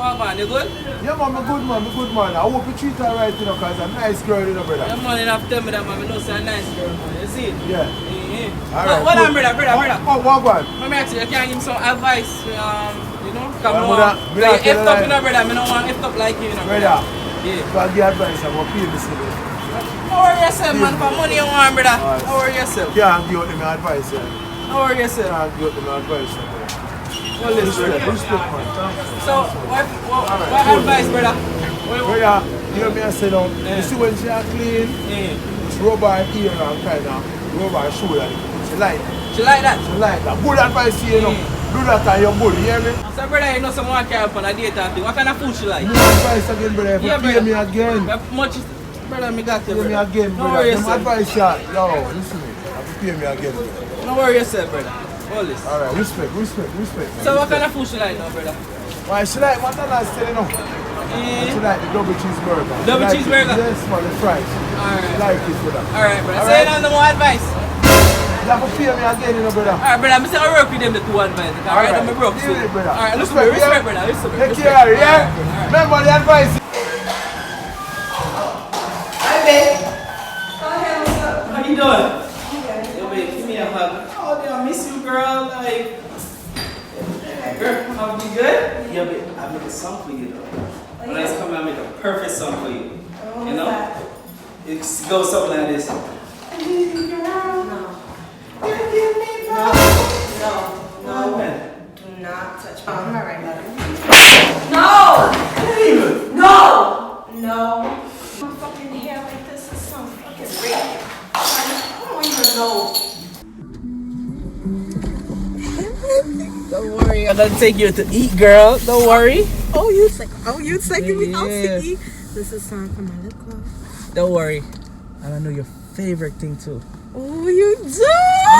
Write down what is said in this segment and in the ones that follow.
Oh man, you good? Yeah man, I'm good man. I hope you treat her right, you know, because I'm a nice girl, you know, brother. Yeah man, you have to tell me that man, I know she's a nice girl man, you see it? Yeah. Alright, what on brother? What one? Let me ask you, can give me some advice, you know? Come on, me you not tell effed up, you you know brother, I don't want effed up like you, you know brother. Yeah. If I give advice, I'm going to pay me today. Don't worry yourself man, for money you want brother. Don't worry yourself. Can't give them advice, yeah. Don't worry yourself. Can't give them advice, yeah. Well, listen, Respect, man. so, what advice, brother? Brother, you know me I say now, you see when she are clean, just rub her ear and kind of rub her shoulder. She like that. She like that? She like that. Good advice to you, know. Do that on your body, you hear me? So, brother, you know someone carry up on a date or two. What kind of food she like? No advice again, brother. If you pay me again. Much, brother, me got you, Pay me brother. again, Don't brother. worry Them yourself. advice, yeah. Yo, listen to me. Have to pay me again, brother. Don't worry yourself, brother. All this. Alright, respect. So, what kind of food she like now, brother? Why she like what I say, you know? She like the double cheeseburger. Double She like cheeseburger? It. Yes, man, the fries. Alright. She like it, brother. Alright, brother. So, Alright. you know no more advice? You have to pay me again, you know, brother. Alright, brother. I'm saying I work with them the two advice. Alright, I'm broke. Deal with it, brother. Alright, listen, Respect, respect, yeah? brother. Listen, Take respect. care, yeah? Alright. Remember the advice. Hi, babe. How you doing? Yo, babe, give me a hug. Oh, dude, I miss you, girl. Like, girl, how be good? Yeah, babe, I made a song for you, though. When I was coming, I made a perfect song for you. You know? It goes something like this. No. Do not touch me. I'm not right now. No. My fucking hair like this is some fucking rape. I don't even know. Don't worry, I'm gonna take you to eat, girl. Don't worry. You taking me out Yeah. to eat? This is time for my lip gloss. Don't worry. And I know your favorite thing too. Oh, you do?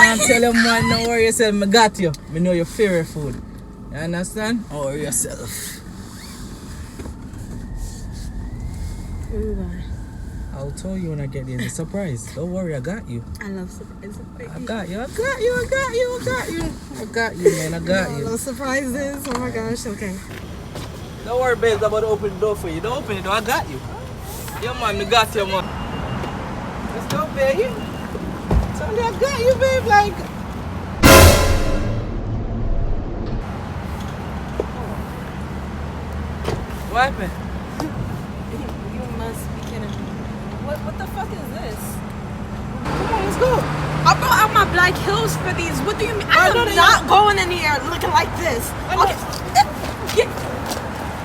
And I'm telling you, man, don't worry yourself. I got you. I know your favorite food. You understand? Don't worry yourself. I'll tell you when I get there. It's a surprise. Don't worry, I got you. I love surprises. I got you, man. I love surprises. Oh my gosh, okay. Don't worry, babe. I'm about to open the door for you. Don't open the door. I got you. Yeah, man. I got you, man. Let's go, babe. Tell me I got you, babe. Like. What happened? You must be kidding me. What the fuck is this? Come on, let's go. I brought out my black heels for these. What do you mean? I am not going in the air looking like this. Okay.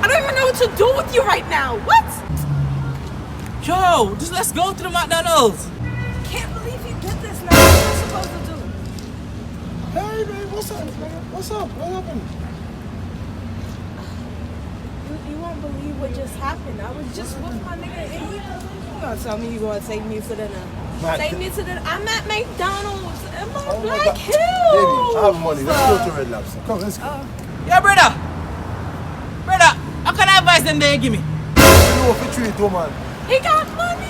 I don't even know what to do with you right now. What? Yo, just let's go to the McDonald's. Can't believe you did this now. What am I supposed to do? Hey, babe, what's up, man? What's up? What happened? You won't believe what just happened. I was just with my nigga and you gonna tell me you gonna take me to dinner. Take me to dinner. I'm at McDonald's in my Black Hills. Baby, I have money. Let's go to Red Lobster. Come, let's go. Yeah, brother. Brother, how can I advise them they give me? You know if you treat woman. He got money.